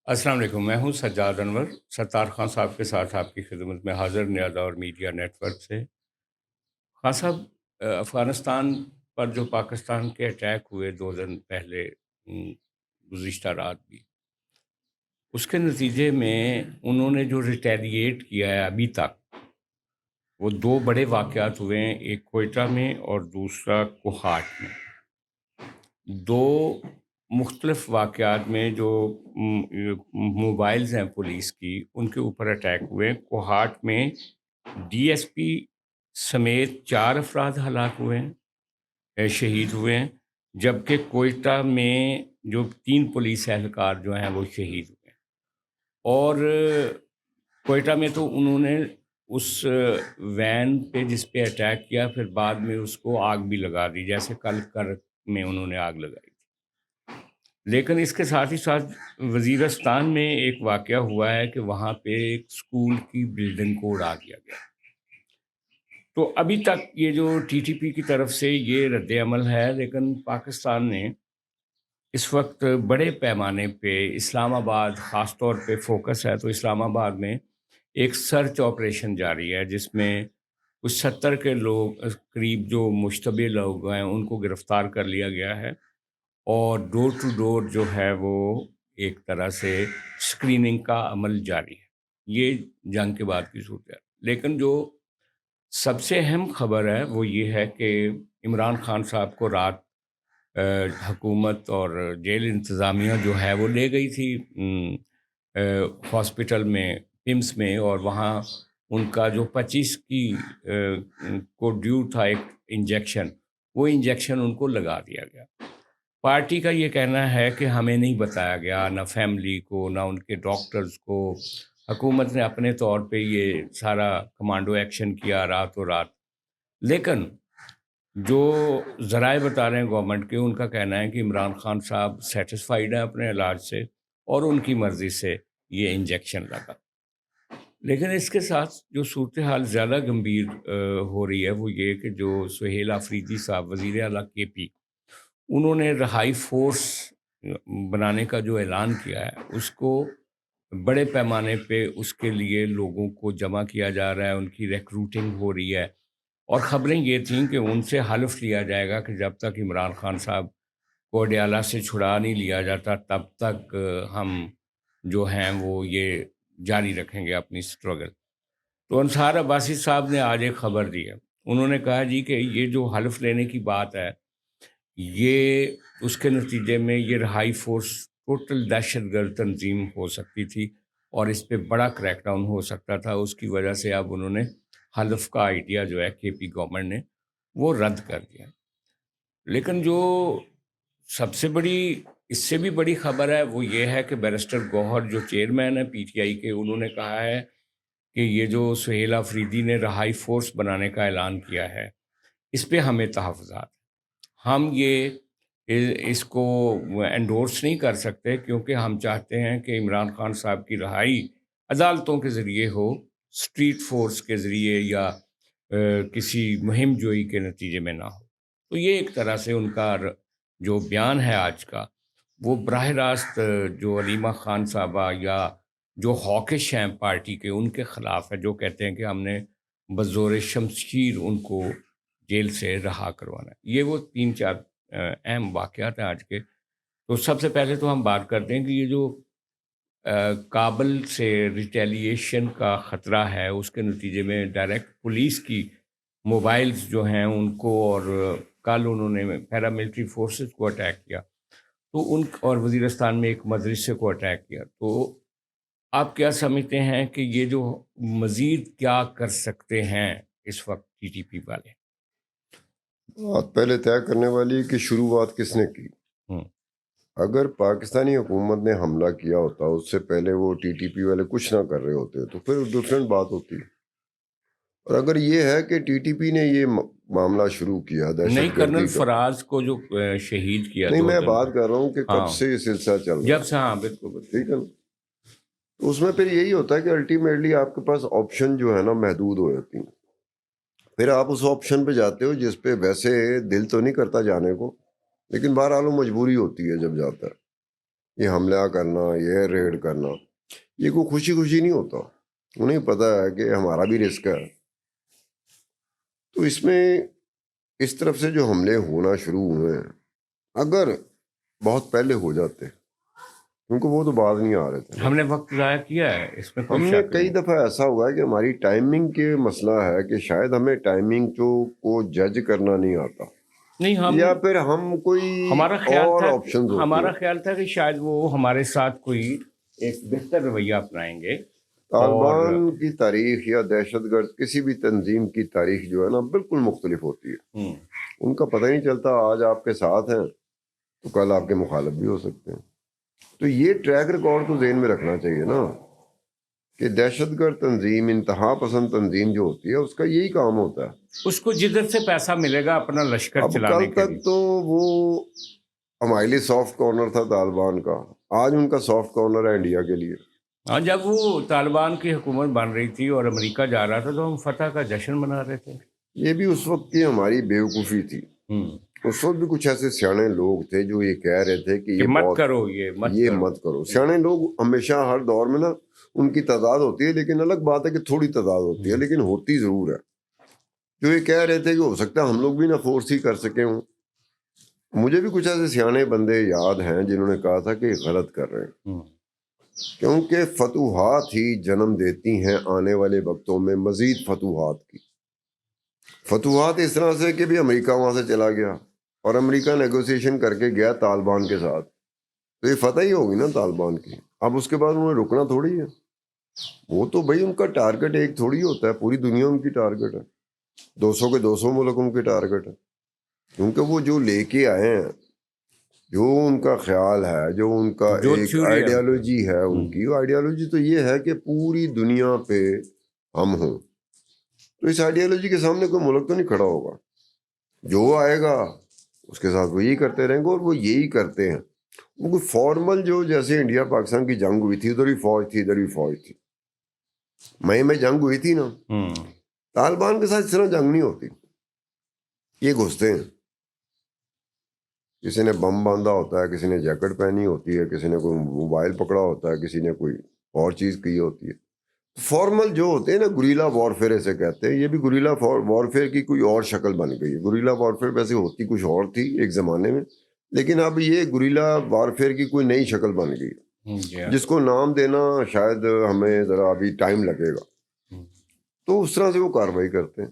السلام علیکم، میں ہوں سجاد انور، ستار خان صاحب کے ساتھ آپ کی خدمت میں حاضر نیادہ اور میڈیا نیٹ ورک سے۔ خان صاحب، افغانستان پر جو پاکستان کے اٹیک ہوئے 2 دن پہلے، گزشتہ رات بھی، اس کے نتیجے میں انہوں نے جو ریٹیلیٹ کیا ہے ابھی تک، وہ 2 بڑے واقعات ہوئے ہیں، ایک کوئٹہ میں اور دوسرا کوہاٹ میں۔ دو مختلف واقعات میں جو موبائلز ہیں پولیس کی، ان کے اوپر اٹیک ہوئے۔ کوہاٹ میں ڈی ایس پی سمیت 4 افراد ہلاک ہوئے ہیں، شہید ہوئے ہیں، جبکہ کوئٹہ میں جو 3 پولیس اہلکار جو ہیں وہ شہید ہوئے ہیں۔ اور کوئٹہ میں تو انہوں نے اس وین پہ جس پہ اٹیک کیا، پھر بعد میں اس کو آگ بھی لگا دی، جیسے کل کرک میں انہوں نے آگ لگائی تھی۔ لیکن اس کے ساتھ ہی ساتھ وزیرستان میں ایک واقعہ ہوا ہے کہ وہاں پہ ایک اسکول کی بلڈنگ کو اڑا دیا گیا۔ تو ابھی تک یہ جو ٹی ٹی پی کی طرف سے یہ رد عمل ہے، لیکن پاکستان نے اس وقت بڑے پیمانے پہ اسلام آباد خاص طور پہ فوکس ہے، تو اسلام آباد میں ایک سرچ آپریشن جاری ہے، جس میں کچھ 70 کے لوگ قریب جو مشتبہ لوگ ہیں ان کو گرفتار کر لیا گیا ہے، اور ڈور ٹو ڈور جو ہے وہ ایک طرح سے اسکریننگ کا عمل جاری ہے۔ یہ جنگ کے بعد کی صورت ہے۔ لیکن جو سب سے اہم خبر ہے وہ یہ ہے کہ عمران خان صاحب کو رات حکومت اور جیل انتظامیہ جو ہے وہ لے گئی تھی ہاسپٹل میں، پمس میں، اور وہاں ان کا جو 25 کی کو ڈیو تھا ایک انجیکشن، وہ انجیکشن ان کو لگا دیا گیا۔ پارٹی کا یہ کہنا ہے کہ ہمیں نہیں بتایا گیا، نہ فیملی کو نہ ان کے ڈاکٹرز کو، حکومت نے اپنے طور پہ یہ سارا کمانڈو ایکشن کیا راتوں رات۔ لیکن جو ذرائع بتا رہے ہیں گورنمنٹ کے، ان کا کہنا ہے کہ عمران خان صاحب سیٹسفائیڈ ہیں اپنے علاج سے، اور ان کی مرضی سے یہ انجیکشن لگا۔ لیکن اس کے ساتھ جو صورتحال زیادہ گمبھیر ہو رہی ہے وہ یہ کہ جو سہیل آفریدی صاحب، وزیر اعلیٰ کے پی، انہوں نے رہائی فورس بنانے کا جو اعلان کیا ہے، اس کو بڑے پیمانے پہ اس کے لیے لوگوں کو جمع کیا جا رہا ہے، ان کی ریکروٹنگ ہو رہی ہے، اور خبریں یہ تھیں کہ ان سے حلف لیا جائے گا کہ جب تک عمران خان صاحب کو اڈیالہ سے چھڑا نہیں لیا جاتا تب تک ہم جو ہیں وہ یہ جاری رکھیں گے اپنی سٹرگل۔ تو انصار عباسی صاحب نے آج ایک خبر دی ہے، انہوں نے کہا جی کہ یہ جو حلف لینے کی بات ہے، یہ اس کے نتیجے میں یہ رہائی فورس ٹوٹل دہشت گرد تنظیم ہو سکتی تھی، اور اس پہ بڑا کریک ڈاؤن ہو سکتا تھا۔ اس کی وجہ سے اب انہوں نے حلف کا آئیڈیا جو ہے کے پی گورنمنٹ نے وہ رد کر دیا۔ لیکن جو سب سے بڑی، اس سے بھی بڑی خبر ہے وہ یہ ہے کہ بیرسٹر گوہر جو چیئرمین ہے پی ٹی آئی کے، انہوں نے کہا ہے کہ یہ جو سہیل آفریدی نے رہائی فورس بنانے کا اعلان کیا ہے، اس پہ ہمیں تحفظات، ہم یہ اس کو انڈورس نہیں کر سکتے، کیونکہ ہم چاہتے ہیں کہ عمران خان صاحب کی رہائی عدالتوں کے ذریعے ہو، اسٹریٹ فورس کے ذریعے یا کسی مہم جوئی کے نتیجے میں نہ ہو۔ تو یہ ایک طرح سے ان کا جو بیان ہے آج کا، وہ براہ راست جو علیمہ خان صاحبہ یا جو ہاکش ہیں پارٹی کے، ان کے خلاف ہے، جو کہتے ہیں کہ ہم نے بزور شمشیر ان کو جیل سے رہا کروانا ہے۔ یہ وہ 3-4 اہم واقعات ہیں آج کے۔ تو سب سے پہلے تو ہم بات کرتے ہیں کہ یہ جو کابل سے ریٹیلیشن کا خطرہ ہے، اس کے نتیجے میں ڈائریکٹ پولیس کی موبائلز جو ہیں ان کو، اور کل انہوں نے پیراملٹری فورسز کو اٹیک کیا، تو ان اور وزیرستان میں ایک مدرسے کو اٹیک کیا۔ تو آپ کیا سمجھتے ہیں کہ یہ جو مزید کیا کر سکتے ہیں اس وقت ٹی ٹی پی والے؟ بات پہلے طے کرنے والی ہے کہ شروعات کس نے کی۔ اگر پاکستانی حکومت نے حملہ کیا ہوتا اس سے پہلے وہ ٹی ٹی پی والے کچھ نہ کر رہے ہوتے تو پھر ڈفرینٹ بات ہوتی۔ اور اگر یہ ہے کہ ٹی ٹی پی نے یہ معاملہ شروع کیا نہیں، دہشت کرنل گردی کا، فراز کو جو شہید کیا، نہیں 2 میں دن بات کر رہا ہوں کہ کب سے یہ سلسلہ چل رہا جب سے، ہاں بالکل ٹھیک ہے نا، تو اس میں پھر یہی ہوتا ہے کہ الٹیمیٹلی آپ کے پاس آپشن جو ہے نا محدود ہو جاتی ہیں۔ پھر آپ اس آپشن پہ جاتے ہو جس پہ ویسے دل تو نہیں کرتا جانے کو، لیکن بہرحال وہ مجبوری ہوتی ہے جب جاتا ہے۔ یہ حملہ کرنا، یہ ریڈ کرنا، یہ کوئی خوشی خوشی نہیں ہوتا. انہیں پتہ ہے کہ ہمارا بھی رسک ہے. تو اس میں اس طرف سے جو حملے ہونا شروع ہوئے ہیں، اگر بہت پہلے ہو جاتے کیونکہ وہ تو بعد نہیں آ رہے تھے. ہم نے وقت ضائع کیا ہے اس میں، ہم کوئی نے شک کئی نہیں. دفعہ ایسا ہوا ہے کہ ہماری ٹائمنگ کے مسئلہ ہے کہ شاید ہمیں ٹائمنگ کو جج کرنا نہیں آتا، نہیں، یا پھر ہم کوئی ہمارا خیال اور تھا آپشنز ہوتے ہمارا ہیں. خیال تھا کہ شاید وہ ہمارے ساتھ کوئی ایک بہتر رویہ اپنائیں گے. اور طالبان کی تاریخ یا دہشت گرد کسی بھی تنظیم کی تاریخ جو ہے نا بالکل مختلف ہوتی ہے. ہم، ان کا پتہ نہیں چلتا آج آپ کے ساتھ ہیں تو کل آپ کے مخالف بھی ہو سکتے ہیں. تو یہ ٹریک ریکارڈ تو ذہن میں رکھنا چاہیے نا کہ دہشت گرد تنظیم، انتہا پسند تنظیم جو ہوتی ہے اس کا یہی کام ہوتا ہے. اس کو جدھر سے پیسہ ملے گا اپنا لشکر اب چلانے کل کے تک لیے. تو وہ ہمارے لیے سافٹ کارنر تھا طالبان کا، آج ان کا سافٹ کارنر ہے انڈیا کے لیے. ہاں، جب وہ طالبان کی حکومت بن رہی تھی اور امریکہ جا رہا تھا تو ہم فتح کا جشن منا رہے تھے. یہ بھی اس وقت کی ہماری بیوقوفی تھی. ہم، اس وقت بھی کچھ ایسے سیانے لوگ تھے جو یہ کہہ رہے تھے کہ کہ یہ مت بہت کرو، یہ مت کرو. سیانے لوگ ہمیشہ ہر دور میں نا ان کی تعداد ہوتی ہے، لیکن الگ بات ہے کہ تھوڑی تعداد ہوتی ہے، لیکن ہوتی ضرور ہے. جو یہ کہہ رہے تھے کہ ہو سکتا ہے ہم لوگ بھی نہ فورس ہی کر سکے ہوں. مجھے بھی کچھ ایسے سیانے بندے یاد ہیں جنہوں نے کہا تھا کہ یہ غلط کر رہے ہیں، ہم، کیونکہ فتوحات ہی جنم دیتی ہیں آنے والے وقتوں میں مزید فتوحات کی. فتوحات اس طرح سے کہ بھی امریکہ وہاں سے چلا گیا اور امریکہ نیگوسیشن کر کے گیا طالبان کے ساتھ، تو یہ فتح ہی ہوگی نا طالبان کی. اب اس کے بعد انہوں نے رکنا تھوڑی ہے. وہ تو بھائی ان کا ٹارگٹ ایک تھوڑی ہوتا ہے، پوری دنیا ان کی ٹارگٹ ہے. 200 کے 200 ملک ان کی ٹارگٹ ہے، کیونکہ وہ جو لے کے آئے ہیں، جو ان کا خیال ہے، جو ان کا جو ایک تھیوری ہے. آئیڈیالوجی ہے ان کی، وہ آئیڈیالوجی تو یہ ہے کہ پوری دنیا پہ ہم ہوں. تو اس آئیڈیالوجی کے سامنے کوئی ملک تو نہیں کھڑا ہوگا. جو آئے گا اس کے ساتھ وہ یہی کرتے رہیں گے، اور وہ یہی کرتے ہیں. وہ کوئی فارمل جو جیسے انڈیا پاکستان کی جنگ ہوئی تھی، ادھر بھی فوج تھی ادھر بھی فوج تھی، مئی میں جنگ ہوئی تھی نا. ہم، طالبان کے ساتھ اس طرح جنگ نہیں ہوتی. یہ گھستے ہیں، کسی نے بم باندھا ہوتا ہے، کسی نے جیکٹ پہنی ہوتی ہے، کسی نے کوئی موبائل پکڑا ہوتا ہے، کسی نے کوئی اور چیز کی ہوتی ہے. فارمل جو ہوتے ہیں نا، گوریلا وارفیئر اسے کہتے ہیں. یہ بھی گوریلا وارفیئر کی کوئی اور شکل بن گئی ہے. گوریلا وارفیئر ویسے ہوتی کچھ اور تھی ایک زمانے میں، لیکن اب یہ گوریلا وارفیئر کی کوئی نئی شکل بن گئی جی ہاں. جس کو نام دینا شاید ہمیں ذرا ابھی ٹائم لگے گا. تو اس طرح سے وہ کارروائی کرتے ہیں.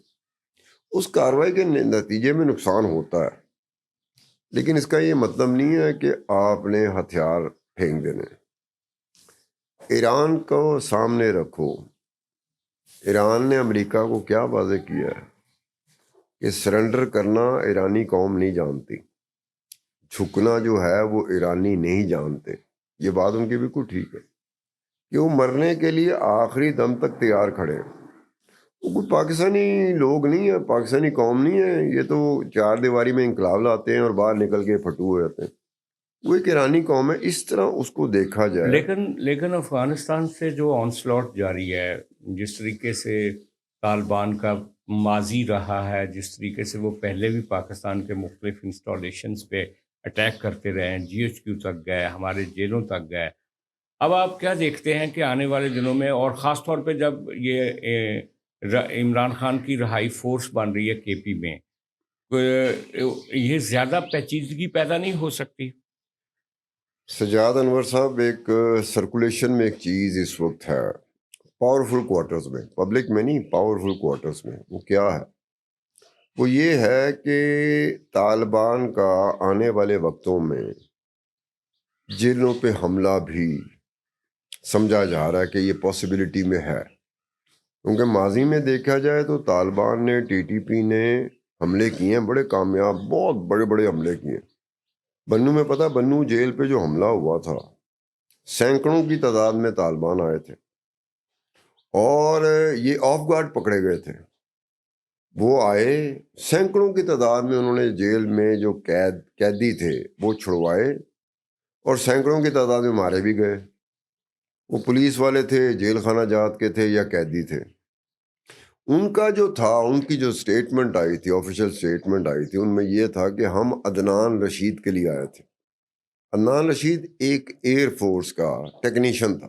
اس کارروائی کے نتیجے میں نقصان ہوتا ہے، لیکن اس کا یہ مطلب نہیں ہے کہ آپ نے ہتھیار پھینک دینے. ایران کو سامنے رکھو. ایران نے امریکہ کو کیا واضح کیا ہے کہ سرنڈر کرنا ایرانی قوم نہیں جانتی، جھکنا جو ہے وہ ایرانی نہیں جانتے. یہ بات ان کی بالکل ٹھیک ہے کہ وہ مرنے کے لیے آخری دم تک تیار کھڑے ہیں. وہ کوئی پاکستانی لوگ نہیں ہیں، پاکستانی قوم نہیں ہے. یہ تو چار دیواری میں انقلاب لاتے ہیں اور باہر نکل کے پھٹو ہو جاتے ہیں. وہ ایک ایرانی قوم ہے. اس طرح اس کو دیکھا جائے. لیکن افغانستان سے جو آنسلاٹ جاری ہے، جس طریقے سے طالبان کا ماضی رہا ہے، جس طریقے سے وہ پہلے بھی پاکستان کے مختلف انسٹالیشنز پہ اٹیک کرتے رہے ہیں، جی ایچ کیو تک گئے، ہمارے جیلوں تک گئے. اب آپ کیا دیکھتے ہیں کہ آنے والے دنوں میں، اور خاص طور پہ جب یہ عمران خان کی رہائی فورس بن رہی ہے کے پی میں، یہ زیادہ پیچیدگی پیدا نہیں ہو سکتی؟ سجاد انور صاحب، ایک سرکولیشن میں ایک چیز اس وقت ہے پاورفل کوارٹرز میں، پبلک میں نہیں، پاورفل کوارٹرز میں. وہ کیا ہے؟ وہ یہ ہے کہ طالبان کا آنے والے وقتوں میں جیلوں پہ حملہ بھی سمجھا جا رہا ہے کہ یہ پاسبلٹی میں ہے. کیونکہ ماضی میں دیکھا جائے تو طالبان نے، ٹی ٹی پی نے حملے کیے ہیں، بڑے کامیاب، بہت بڑے بڑے حملے کیے ہیں. بنو میں پتہ، بنو جیل پہ جو حملہ ہوا تھا، سینکڑوں کی تعداد میں طالبان آئے تھے اور یہ آف گارڈ پکڑے گئے تھے. وہ آئے سینکڑوں کی تعداد میں، انہوں نے جیل میں جو قیدی تھے وہ چھڑوائے اور سینکڑوں کی تعداد میں مارے بھی گئے. وہ پولیس والے تھے، جیل خانہ جات کے تھے یا قیدی تھے. ان کا جو تھا، ان کی جو سٹیٹمنٹ آئی تھی، آفیشیل سٹیٹمنٹ آئی تھی، ان میں یہ تھا کہ ہم عدنان رشید کے لیے آئے تھے. عدنان رشید ایک ایئر فورس کا ٹیکنیشین تھا،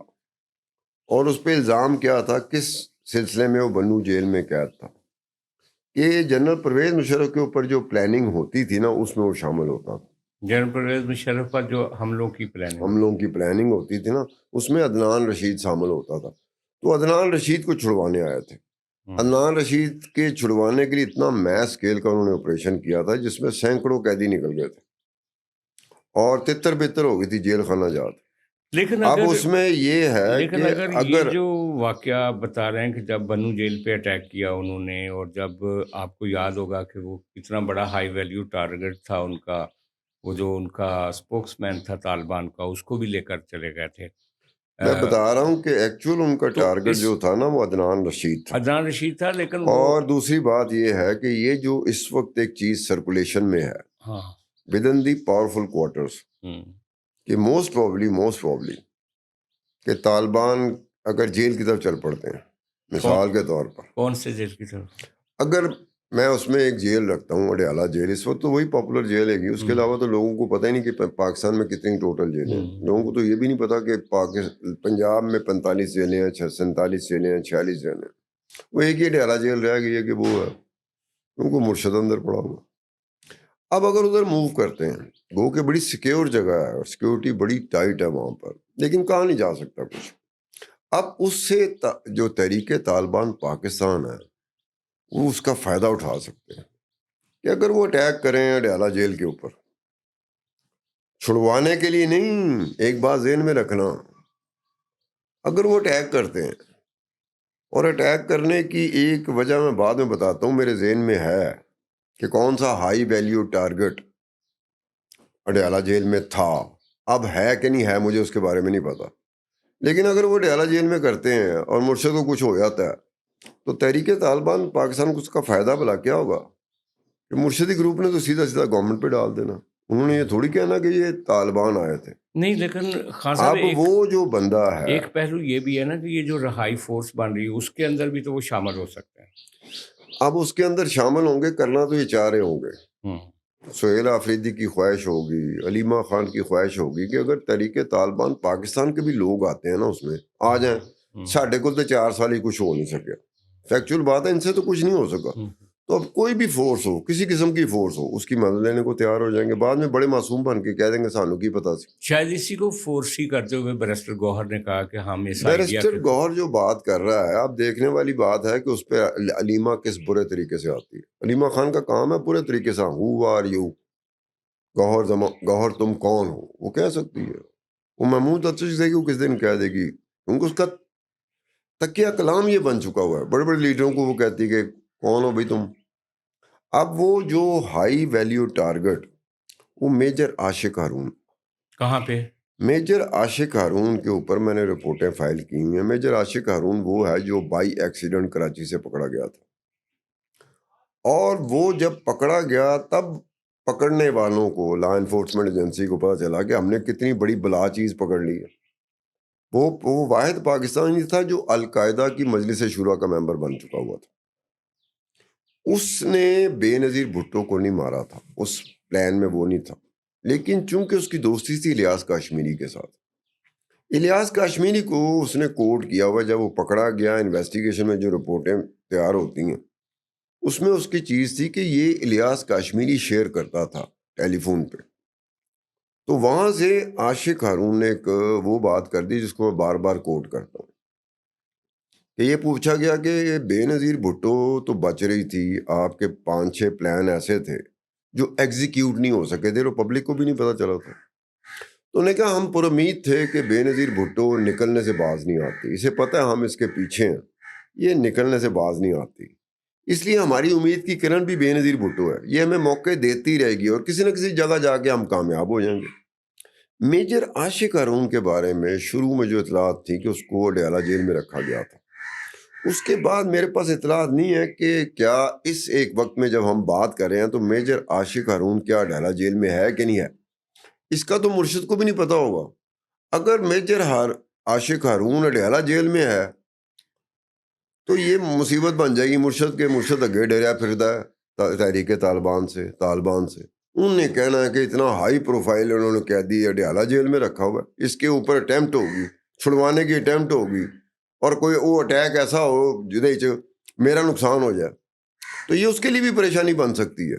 اور اس پہ الزام کیا تھا، کس سلسلے میں وہ بنو جیل میں قید تھا، کہ جنرل پرویز مشرف کے اوپر جو پلاننگ ہوتی تھی نا اس میں وہ شامل ہوتا تھا. جنرل پرویز مشرف پر جو حملوں کی پلاننگ ہوتی تھی نا اس میں عدنان رشید شامل ہوتا تھا. تو عدنان رشید کو چھڑوانے آئے تھے. عدنان رشید کے چھڑوانے کے لیے اتنا میس اسکیل کا انہوں نے آپریشن کیا تھا جس میں سینکڑوں قیدی نکل گئے تھے اور تتر بتر ہو گئی تھی جیل خانہ جات. لیکن اب اس میں یہ ہے کہ اگر جو واقعہ بتا رہے ہیں کہ جب بنو جیل پہ اٹیک کیا انہوں نے، اور جب آپ کو یاد ہوگا کہ وہ کتنا بڑا ہائی ویلیو ٹارگٹ تھا ان کا، وہ جو ان کا اسپوکس مین تھا طالبان کا، اس کو بھی لے کر چلے گئے تھے. میں بتا رہا ہوں کہ ایکچول ان کا ٹارگٹ جو تھا نا وہ عدنان رشید تھا. لیکن اور دوسری بات یہ ہے کہ یہ جو اس وقت ایک چیز سرکولیشن میں ہے with in the powerful quarters, کہ موسٹ پروبلی کہ طالبان اگر جیل کی طرف چل پڑتے ہیں، مثال کے طور پر کون سے جیل کی طرف؟ اگر میں اس میں ایک جیل رکھتا ہوں اڈیالہ جیل، اس وقت تو وہی پاپولر جیل ہے گی، اس کے علاوہ تو لوگوں کو پتہ ہی نہیں کہ پاکستان میں کتنی ٹوٹل جیلیں ہیں. لوگوں کو تو یہ بھی نہیں پتا کہ پنجاب میں 45 جیلیں ہیں، 47 جیلیں ہیں، 46 جیلیں ہیں. وہ ایک ہی اڈیالہ جیل رہ گئی ہے کہ وہ ہے، ان کو مرشد اندر پڑا ہوا. اب اگر ادھر موو کرتے ہیں، وہ کہ بڑی سیکیور جگہ ہے اور سیکیورٹی بڑی ٹائٹ ہے وہاں پر، لیکن کہاں نہیں جا سکتا کچھ. اب اس سے جو تحریک طالبان پاکستان ہے وہ اس کا فائدہ اٹھا سکتے ہیں کہ اگر وہ اٹیک کریں اڈیالہ جیل کے اوپر، چھڑوانے کے لیے نہیں، ایک بات ذہن میں رکھنا، اگر وہ اٹیک کرتے ہیں، اور اٹیک کرنے کی ایک وجہ میں بعد میں بتاتا ہوں میرے ذہن میں ہے کہ کون سا high value target Adiala jail میں تھا. اب ہے کہ نہیں ہے مجھے اس کے بارے میں نہیں پتا، لیکن اگر وہ اڈیالہ جیل میں کرتے ہیں اور مرشد کو کچھ ہو جاتا ہے تو تحریک طالبان پاکستان کو اس کا فائدہ بلا کیا ہوگا کہ مرشدی گروپ نے تو سیدھا گورنمنٹ پہ ڈال دینا. انہوں نے یہ تھوڑی کہنا کہ یہ طالبان آئے تھے. نہیں، لیکن اب وہ جو بندہ ہے، ایک پہلو یہ بھی ہے نا کہ یہ جو رہائی فورس بن رہی ہے اس کے اندر بھی تو وہ شامل ہو سکتے ہیں. اب اس کے اندر شامل ہوں گے، کرنا تو یہ چاہ رہے ہوں گے. سہیل آفریدی کی خواہش ہوگی، علیمہ خان کی خواہش ہوگی کہ اگر تحریک طالبان پاکستان کے بھی لوگ آتے ہیں نا اس میں آ جائیں، ساڑھے کو تو 4 سال ہی کچھ ہو نہیں سکے. فیکچول بات ہے، ان سے تو کچھ نہیں ہو سکا. تو اب کوئی بھی فورس ہو، کسی قسم کی فورس ہو، اس کی مدد لینے کو تیار ہو جائیں گے. بعد میں بڑے معصوم بن کے کہہ دیں گے سانو کی پتا سی. شاید اسی کو فورس ہی کرتے ہوئے بیرسٹر گوہر نے کہا کہ ہم بیرسٹر گوہر جو بات کر رہا ہے، اب دیکھنے والی بات ہے کہ اس پہ علیمہ کس برے طریقے سے آتی ہے. علیمہ خان کا کام ہے برے طریقے سے، ہو آر یو، گوہر تم کون ہو، وہ کہہ سکتی ہے. وہ محمود افسر دے گی، وہ کس دن کہہ دے گی، ان کو اس کا تکیہ کلام یہ بن چکا ہوا ہے. بڑے بڑے لیڈروں کو وہ کہتی کہ کون ہو بھائی تم. اب وہ جو ہائی ویلیو ٹارگٹ، وہ میجر عاشق ہارون. کہاں پہ؟ میجر عاشق ہارون کے اوپر میں نے رپورٹیں فائل کی ہوئی ہیں. میجر عاشق ہارون وہ ہے جو بائی ایکسیڈنٹ کراچی سے پکڑا گیا تھا، اور وہ جب پکڑا گیا تب پکڑنے والوں کو، لا انفورسمنٹ ایجنسی کو پتا چلا کہ ہم نے کتنی بڑی بلا چیز پکڑ لی ہے. وہ واحد پاکستانی تھا جو القاعدہ کی مجلس شورا کا ممبر بن چکا ہوا تھا. اس نے بے نظیر بھٹو کو نہیں مارا تھا، اس پلان میں وہ نہیں تھا، لیکن چونکہ اس کی دوستی تھی الیاس کاشمیری کے ساتھ، الیاس کاشمیری کو اس نے کوٹ کیا ہوا. جب وہ پکڑا گیا، انویسٹیگیشن میں جو رپورٹیں تیار ہوتی ہیں اس میں اس کی چیز تھی کہ یہ الیاس کاشمیری شیئر کرتا تھا ٹیلی فون پہ. تو وہاں سے عاشق ہارون نے ایک وہ بات کر دی جس کو میں بار بار کوٹ کرتا ہوں کہ یہ پوچھا گیا کہ بے نظیر بھٹو تو بچ رہی تھی، آپ کے 5-6 پلان ایسے تھے جو ایگزیکیوٹ نہیں ہو سکے تھے، اور پبلک کو بھی نہیں پتا چلا تھا. تو انہوں نے کہا ہم پر امید تھے کہ بے نظیر بھٹو نکلنے سے باز نہیں آتی، اسے پتہ ہے ہم اس کے پیچھے ہیں، یہ نکلنے سے باز نہیں آتی، اس لیے ہماری امید کی کرن بھی بے نظیر بھٹو ہے، یہ ہمیں موقع دیتی رہے گی اور کسی نہ کسی جگہ جا کے ہم کامیاب ہو جائیں گے. میجر عاشق ہارون کے بارے میں شروع میں جو اطلاعات تھی کہ اس کو اڈیالہ جیل میں رکھا گیا تھا، اس کے بعد میرے پاس اطلاعات نہیں ہے کہ کیا اس ایک وقت میں جب ہم بات کر رہے ہیں تو میجر عاشق ہارون کیا اڈیالہ جیل میں ہے کہ نہیں ہے. اس کا تو مرشد کو بھی نہیں پتا ہوگا. اگر میجر عاشق ہارون اڈیالہ جیل میں ہے تو یہ مصیبت بن جائے گی مرشد کے. مرشد اگے ڈریا پھردا ہے تحریک طالبان سے. انہوں نے کہنا ہے کہ اتنا ہائی پروفائل انہوں نے کہہ دی اڈیالہ جیل میں رکھا ہوا ہے, اس کے اوپر اٹیمپٹ ہوگی, چھڑوانے کی اٹیمپٹ ہوگی, اور کوئی وہ اٹیک ایسا ہو جدے میرا نقصان ہو جائے, تو یہ اس کے لیے بھی پریشانی بن سکتی ہے.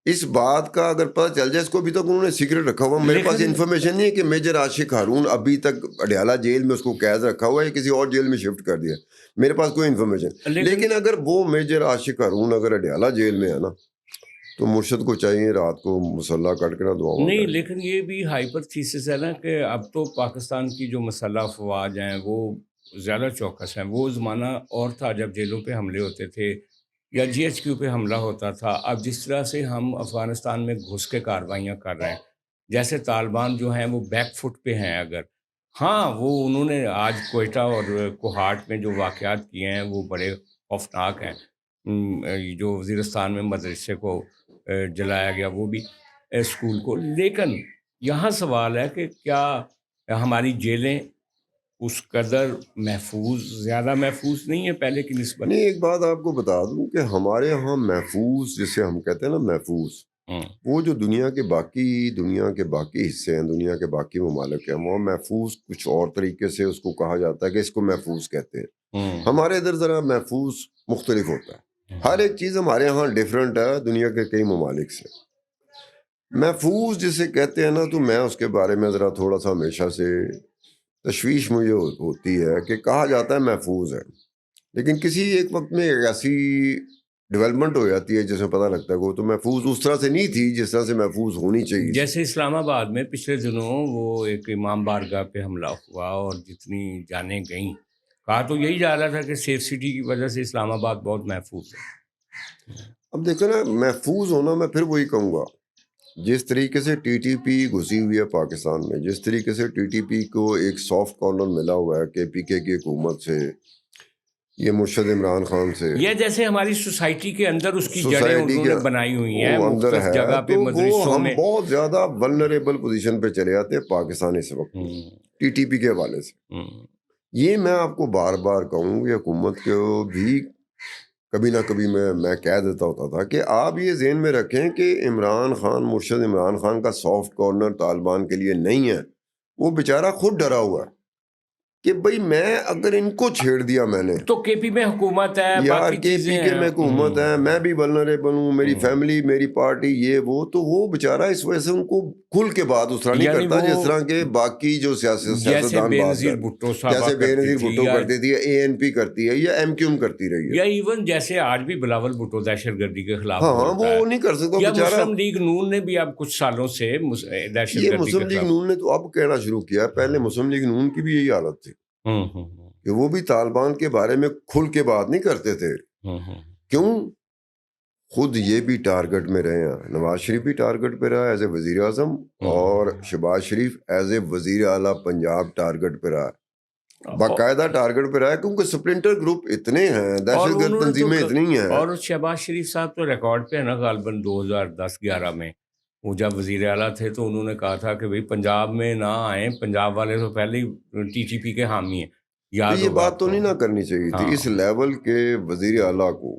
اس بات کا اگر پتہ چل جائے, اس کو ابھی تک انہوں نے سیکرٹ رکھا ہوا, میرے پاس انفارمیشن نہیں ہے کہ میجر عاشق ہارون ابھی تک اڈیالہ جیل میں اس کو قید رکھا ہوا ہے یا کسی اور جیل میں شفٹ کر دیا, میرے پاس کوئی انفارمیشن. لیکن اگر وہ میجر عاشق ہارون اگر اڈیالہ جیل میں ہے نا, تو مرشد کو چاہیے رات کو مسلح کٹ کے نہ دعا نہیں, لیکن یہ بھی ہائپر تھیسس ہے نا کہ اب تو پاکستان کی جو مسلح افواج ہیں وہ زیادہ چوکس ہیں. وہ زمانہ اور تھا جب جیلوں پہ حملے ہوتے تھے یا جی ایچ کیو پہ حملہ ہوتا تھا. اب جس طرح سے ہم افغانستان میں گھس کے کارروائیاں کر رہے ہیں, جیسے طالبان جو ہیں وہ بیک فٹ پہ ہیں. اگر ہاں وہ انہوں نے آج کوئٹہ اور کوہاٹ میں جو واقعات کیے ہیں وہ بڑے خوفناک ہیں. جو وزیرستان میں مدرسے کو جلایا گیا, وہ بھی اسکول کو. لیکن یہاں سوال ہے کہ کیا ہماری جیلیں اس قدر محفوظ, زیادہ محفوظ نہیں ہے پہلے کی نسبت؟ نہیں, ایک بات آپ کو بتا دوں کہ ہمارے ہاں محفوظ جسے ہم کہتے ہیں نا محفوظ, وہ جو دنیا کے باقی حصے ہیں, دنیا کے باقی ممالک ہیں, وہ محفوظ کچھ اور طریقے سے اس کو کہا جاتا ہے کہ اس کو محفوظ کہتے ہیں. ہمارے ادھر ذرا محفوظ مختلف ہوتا ہے, ہر ایک چیز ہمارے ہاں ڈیفرنٹ ہے دنیا کے کئی ممالک سے. محفوظ جسے کہتے ہیں نا, تو میں اس کے بارے میں ذرا تھوڑا سا ہمیشہ سے تشویش مجھے ہوتی ہے کہ کہا جاتا ہے محفوظ ہے, لیکن کسی ایک وقت میں ایسی ڈیولپمنٹ ہو جاتی ہے جس میں پتہ لگتا ہے کہ وہ تو محفوظ اس طرح سے نہیں تھی جس طرح سے محفوظ ہونی چاہیے. جیسے اسلام آباد میں پچھلے دنوں وہ ایک امام بارگاہ پہ حملہ ہوا اور جتنی جانیں گئیں, کہا تو یہی جا رہا تھا کہ سیف سٹی کی وجہ سے اسلام آباد بہت محفوظ ہے. اب دیکھو نا, محفوظ ہونا, میں پھر وہی کہوں گا, جس طریقے سے ٹی ٹی پی گھسی ہوئی ہے پاکستان میں, جس طریقے سے ٹی ٹی پی کو ایک سافٹ کارنر ملا ہوا ہے کے پی کے کی حکومت سے, یہ مرشد عمران خان سے, یہ جیسے ہماری سوسائٹی کے اندر اس کی جڑیں انہوں نے بنائی ہوئی ہیں اندر مختلف ہے, جگہ پہ, تو مدرسوں وہ ہم میں بہت زیادہ ولنریبل پوزیشن پہ چلے جاتے ہیں پاکستان اس وقت ٹی ٹی پی کے حوالے سے. یہ میں آپ کو بار بار کہوں, یہ حکومت کو بھی کبھی نہ کبھی میں کہہ دیتا ہوتا تھا کہ آپ یہ ذہن میں رکھیں کہ عمران خان, مرشد عمران خان کا سافٹ کارنر طالبان کے لیے نہیں ہے. وہ بیچارہ خود ڈرا ہوا ہے کہ بھئی میں اگر ان کو چھیڑ دیا میں نے, تو کے پی میں حکومت ہے, یار کے پی کے میں حکومت ہے, میں بھی ولنریبل ہوں, میری فیملی, میری پارٹی, یہ وہ, تو وہ بیچارہ اس وجہ سے ان کو کھل کے بات اس طرح نہیں کرتا جس طرح کے باقی جو سیاستدان بات کرتے, جیسے بے نظیر بھٹو کرتی تھی, اے این پی کرتی ہے, یا ایم کیو ایم کرتی رہی ہے, یا ایون جیسے آج بھی بلاول بھٹو دہشت گردی کے خلاف ہاں وہ نہیں کر سکتا یا بیچارہ. مسلم لیگ نون نے بھی اب کچھ سالوں سے دہشت یہ گردی مسلم لیگ نون نے تو اب کہنا شروع کیا, پہلے مسلم لیگ نون کی بھی یہی حالت تھی کہ وہ بھی طالبان کے بارے میں کھل کے بات نہیں کرتے تھے. کیوں؟ خود یہ بھی ٹارگٹ میں رہے ہیں, نواز شریف بھی ٹارگٹ پہ رہا ایز اے وزیر اعظم, اور شہباز شریف ایز اے وزیر اعلیٰ پنجاب ٹارگٹ پہ رہا, باقاعدہ ٹارگٹ پہ رہا ہے, کیونکہ سپلنٹر گروپ اتنے ہیں, دہشت گرد تنظیمیں اتنی ہیں. اور شہباز شریف صاحب تو ریکارڈ پہ ہے نا, غالباً 2010-11 میں وہ جب وزیر اعلیٰ تھے تو انہوں نے کہا تھا کہ بھئی پنجاب میں نہ آئیں, پنجاب والے تو پہلے ہی ٹی ٹی پی کے حامی ہیں. یہ بات تو نہیں نہ کرنی چاہیے تھی اس لیول کے وزیر اعلیٰ کو.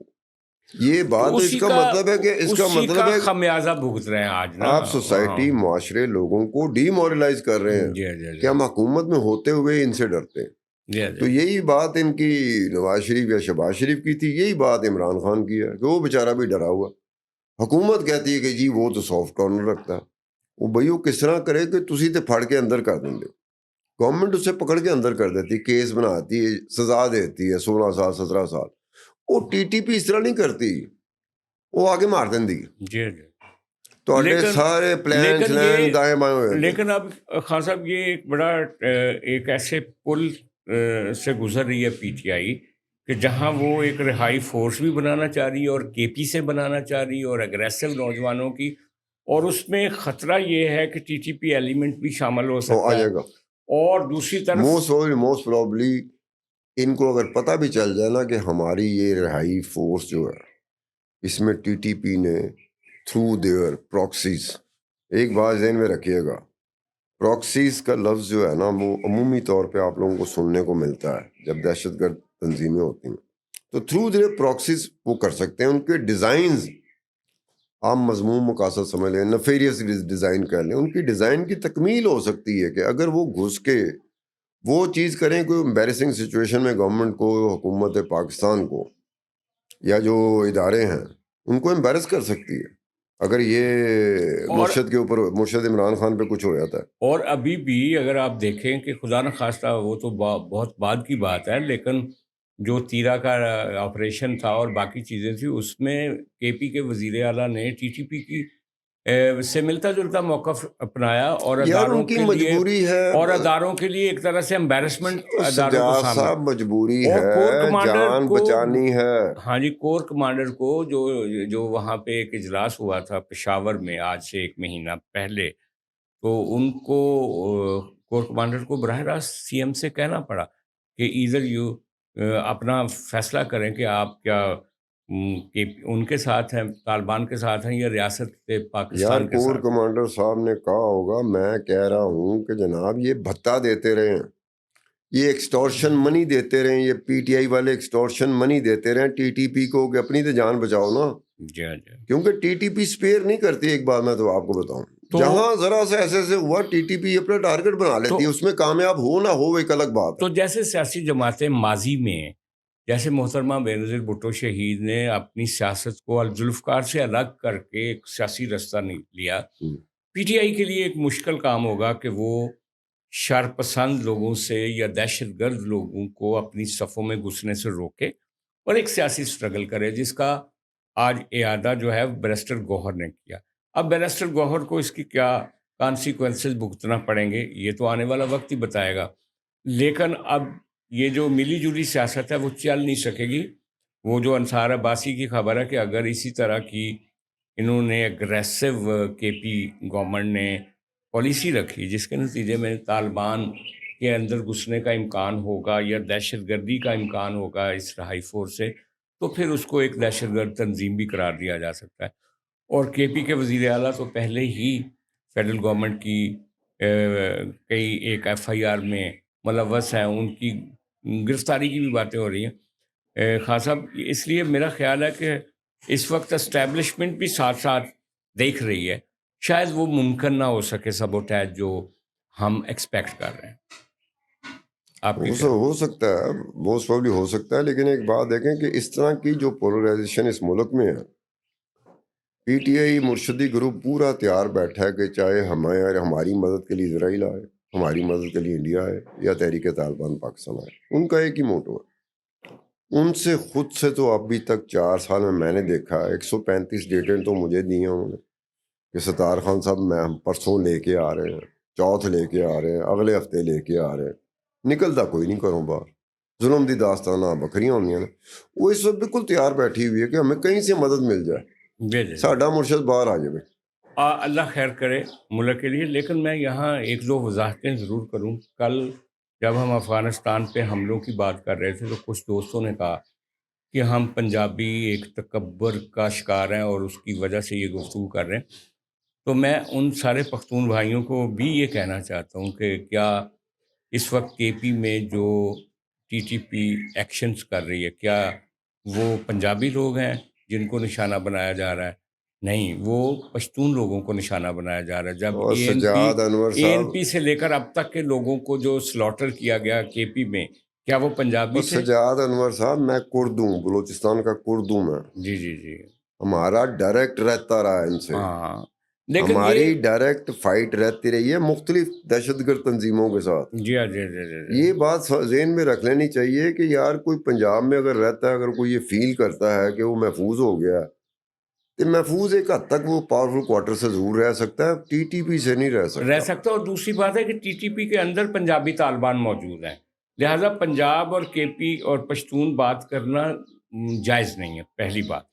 یہ بات اس کا مطلب ہے کہ اس کا مطلب ہے خمیازہ بھگت رہے ہیں آج نا, آپ سوسائٹی, معاشرے, لوگوں کو ڈی مورلائز کر رہے ہیں کہ ہم حکومت میں ہوتے ہوئے ان سے ڈرتے ہیں. تو یہی بات ان کی نواز شریف یا شہباز شریف کی تھی, یہی بات عمران خان کی ہے کہ وہ بیچارہ بھی ڈرا ہوا. حکومت کہتی ہے کہ جی وہ تو سافٹ کارنر رکھتا ہے, وہ بھائی وہ کس طرح کرے کہ تسی تے پھڑ کے اندر کر دیں گے. گورنمنٹ اسے پکڑ کے اندر کر دیتی, کیس بناتی ہے, سزا دیتی ہے 16 سال 17 سال. وہ ٹی ٹی پی اس طرح نہیں کرتی, وہ آگے مار دیں دی تو سارے پلان دائیں بائیں ہو جاتے. لیکن اب خان صاحب یہ ایک بڑا ایک ایسے پل سے گزر رہی ہے پی ٹی آئی کہ جہاں وہ ایک رہائی فورس بھی بنانا چاہ رہی ہے اور کے پی سے بنانا چاہ رہی ہے اور اگریسو نوجوانوں کی, اور اس میں خطرہ یہ ہے کہ ٹی ٹی پی ایلیمنٹ بھی شامل ہو سکتا ہے. اور دوسری طرف موسٹ پروبلی ان کو اگر پتہ بھی چل جائے نا کہ ہماری یہ رہائی فورس جو ہے اس میں ٹی ٹی پی نے تھرو دیئر پراکسیز, ایک بات ذہن میں رکھیے گا, پراکسیز کا لفظ جو ہے نا وہ عمومی طور پہ آپ لوگوں کو سننے کو ملتا ہے جب دہشت گرد تنظیمیں ہوتی ہیں, تو تھرو دیئر پراکسیز وہ کر سکتے ہیں. ان کے ڈیزائنز آپ مضمون مقاصد سمجھ لیں، نفیریس ڈیزائن کر لیں، ان کی ڈیزائن کی تکمیل ہو سکتی ہے کہ اگر وہ گھس کے وہ چیز کریں، کوئی امبیرسنگ سچویشن میں گورنمنٹ کو، حکومت پاکستان کو یا جو ادارے ہیں ان کو امبیرس کر سکتی ہے اگر یہ اور مرشد کے اوپر، مرشد عمران خان پہ کچھ ہو جاتا ہے. اور ابھی بھی اگر آپ دیکھیں کہ خدا نخواستہ وہ تو بہت بعد کی بات ہے، لیکن جو تیرا کا آپریشن تھا اور باقی چیزیں تھیں، اس میں کے پی کے وزیر اعلیٰ نے ٹی ٹی پی کی سے ملتا جلتا موقف اپنایا اور یار اداروں ان کی کے لیے مجبوری ہے، ایک طرح سے امبیرسمنٹ اداروں کو سجاد سامنے، صاحب مجبوری اور کور ہے، کمانڈر جان کو، بچانی ہے. ہاں جی، کور کمانڈر کو جو وہاں پہ ایک اجلاس ہوا تھا پشاور میں آج سے 1 مہینہ پہلے، تو ان کو کور کمانڈر کو براہ راست سی ایم سے کہنا پڑا کہ ایدر یو اپنا فیصلہ کریں کہ آپ کیا کہ ان کے ساتھ ہیں، طالبان کے ساتھ ہیں، یا ریاست یار پاکستان کے کور ساتھ. کمانڈر صاحب نے کہا ہوگا، میں کہہ رہا ہوں کہ جناب یہ بھتہ دیتے رہے ہیں، یہ ایکسٹورشن منی دیتے رہے ہیں، یہ پی ٹی آئی والے ایکسٹورشن منی دیتے رہے ہیں ٹی ٹی پی کو کہ اپنی تو جان بچاؤ نا، جی ہاں جی. کیونکہ ٹی ٹی پی سپیئر نہیں کرتی. ایک بات میں تو آپ کو بتاؤں، تو جہاں ذرا سے ایسے ہوا ٹی ٹی پی اپنا ٹارگٹ بنا لیتی ہے، اس میں کامیاب ہو نہ ہو ایک الگ بات ہے. تو جیسے سیاسی جماعتیں ماضی میں، جیسے محترمہ بینظیر بھٹو شہید نے اپنی سیاست کو ذوالفقار سے الگ کر کے ایک سیاسی رستہ لیا، پی ٹی آئی کے لیے ایک مشکل کام ہوگا کہ وہ شرپسند لوگوں سے یا دہشت گرد لوگوں کو اپنی صفوں میں گھسنے سے روکے اور ایک سیاسی سٹرگل کرے، جس کا آج اعادہ جو ہے بیرسٹر گوہر نے کیا. اب بیرسٹر گوہر کو اس کی کیا کانسیکوینسز بھگتنا پڑیں گے یہ تو آنے والا وقت ہی بتائے گا، لیکن اب یہ جو ملی جلی سیاست ہے وہ چل نہیں سکے گی. وہ جو انصار عباسی کی خبر ہے کہ اگر اسی طرح کی انہوں نے اگریسو کے پی گورنمنٹ نے پالیسی رکھی جس کے نتیجے میں طالبان کے اندر گھسنے کا امکان ہوگا یا دہشت گردی کا امکان ہوگا اس رہائی فورس سے، تو پھر اس کو ایک دہشت گرد تنظیم بھی قرار دیا جا سکتا ہے. اور کے پی کے وزیر اعلیٰ تو پہلے ہی فیڈرل گورنمنٹ کی کئی ایک ایف آئی آر میں ملوث ہیں، ان کی گرفتاری کی بھی باتیں ہو رہی ہیں. خان صاحب، اس لیے میرا خیال ہے کہ اس وقت اسٹیبلشمنٹ بھی ساتھ ساتھ دیکھ رہی ہے، شاید وہ ممکن نہ ہو سکے سبوٹیج جو ہم ایکسپیکٹ کر رہے ہیں. آپ کی کیا؟ ہو سکتا ہے، موسٹ پروبلی ہو سکتا ہے، لیکن ایک بات دیکھیں کہ اس طرح کی جو پولرائزیشن اس ملک میں ہے، پی ٹی آئی مرشدی گروپ پورا تیار بیٹھا ہے کہ چاہے ہماری مدد کے لیے اسرائیل آئے، ہماری مدد کے لیے انڈیا آئے یا تحریک طالبان پاکستان آئے، ان کا ایک ہی موٹو ہے. ان سے خود سے تو ابھی تک 4 سال میں نے دیکھا 135 ڈیٹیں تو مجھے دی ہیں انہوں نے کہ ستار خان صاحب میں پرسوں لے کے آ رہے ہیں، چوتھ لے کے آ رہے ہیں، اگلے ہفتے لے کے آ رہے ہیں. نکلتا کوئی نہیں کروں باہر، ظلم دی داستانہ بکریاں ہوندیاں نا. وہ اس وقت بالکل تیار بیٹھی ہوئی ہے کہ ہمیں کہیں سے مدد مل جائے، جی جی، ساڈا مرشد باہر آ جائے. اللہ خیر کرے ملک کے لیے. لیکن میں یہاں ایک دو وضاحتیں ضرور کروں. کل جب ہم افغانستان پہ حملوں کی بات کر رہے تھے تو کچھ دوستوں نے کہا کہ ہم پنجابی ایک تکبر کا شکار ہیں اور اس کی وجہ سے یہ گفتگو کر رہے ہیں. تو میں ان سارے پختون بھائیوں کو بھی یہ کہنا چاہتا ہوں کہ کیا اس وقت کے پی میں جو ٹی ٹی پی ایکشنز کر رہی ہے کیا وہ پنجابی لوگ ہیں جن کو نشانہ بنایا جا رہا ہے؟ نہیں، وہ پشتون لوگوں کو نشانہ بنایا جا رہا ہے. جب اور سجاد انور اے این صاحب، پی سے لے کر اب تک کے لوگوں کو جو سلاٹر کیا گیا کے پی میں، کیا وہ پنجابی اور تھے؟ سجاد انور صاحب، میں کرد ہوں، بلوچستان کا کرد ہوں میں. جی جی جی، ہمارا ڈائریکٹ رہتا رہا ان سے، ہاں. لیکن ہماری ڈائریکٹ فائٹ رہتی رہی ہے مختلف دہشت گرد تنظیموں کے ساتھ. جی ہاں جی جی جی، یہ بات ذہن میں رکھ لینی چاہیے کہ یار کوئی پنجاب میں اگر رہتا ہے، اگر کوئی یہ فیل کرتا ہے کہ وہ محفوظ ہو گیا، تو محفوظ ایک حد تک وہ پاورفل کوارٹر سے ضرور رہ سکتا ہے، ٹی ٹی پی سے نہیں رہ سکتا. اور دوسری بات ہے کہ ٹی ٹی پی کے اندر پنجابی طالبان موجود ہیں، لہٰذا پنجاب اور کے پی اور پشتون بات کرنا جائز نہیں ہے، پہلی بات.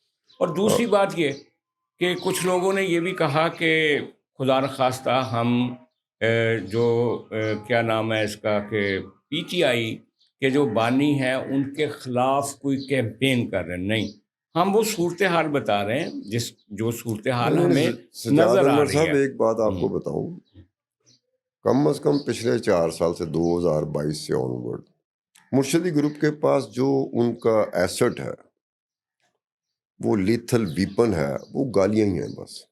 اور دوسری بات یہ کہ کچھ لوگوں نے یہ بھی کہا کہ خدا نخواستہ ہم جو کیا نام ہے اس کا کہ پی ٹی آئی کے جو بانی ہیں ان کے خلاف کوئی کیمپین کر رہے ہیں. نہیں، ہم وہ صورتحال بتا رہے ہیں جو صورتحال ہمیں سجاد نظر آ انور رہی صاحب، ہے. ایک بات آپ کو بتاؤں، کم از کم پچھلے 4 سال سے 2022 سے آن ورڈ مرشدی گروپ کے پاس جو ان کا ایسٹ ہے وہ لیتھل ویپن ہے، وہ گالیاں ہی ہیں بس،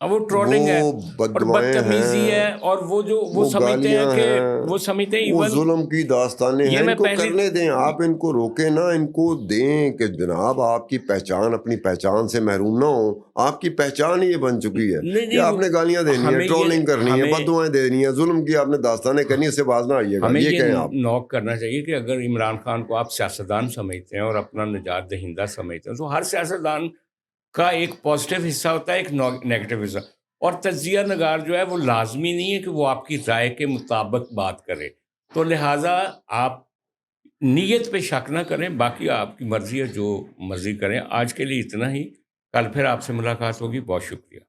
وہ ٹرولنگ ہے وہ اور بددعائیں بدتمیزی ہے، ہیں، اور وہ جو وہ وہ سمجھتے ہیں گالیاں کہ ہیں، وہ سمجھتے ہیں وہ ایون ظلم کی داستانیں یہ ہیں. میں ان کو پہلے کرنے دیں، آپ ان کو روکیں نا، ان کو دیں کہ جناب آپ کی پہچان اپنی پہچان سے محروم نہ ہو. آپ کی پہچان ہی یہ بن چکی ہے نہیں کہ نہیں آپ نے گالیاں دینی ہیں، ہمیں ٹرولنگ کرنی ہے، ہمیں بددعائیں دینی ہیں، ظلم کی آپ نے داستانیں کرنی، اس سے باز نہ آئیے گا. ہمیں یہ یہ کہیں آپ نوک کرنا چاہیے کہ اگر عمران خان کو آپ سیاستدان سمجھتے ہیں اور اپنا نجات دہندہ سمجھتے ہیں، تو ہر سیاستدان کا ایک پازیٹیو حصہ ہوتا ہے، ایک نیگیٹو حصہ. اور تجزیہ نگار جو ہے وہ لازمی نہیں ہے کہ وہ آپ کی رائے کے مطابق بات کرے. تو لہٰذا آپ نیت پہ شک نہ کریں، باقی آپ کی مرضی ہے، جو مرضی کریں. آج کے لیے اتنا ہی، کل پھر آپ سے ملاقات ہوگی. بہت شکریہ.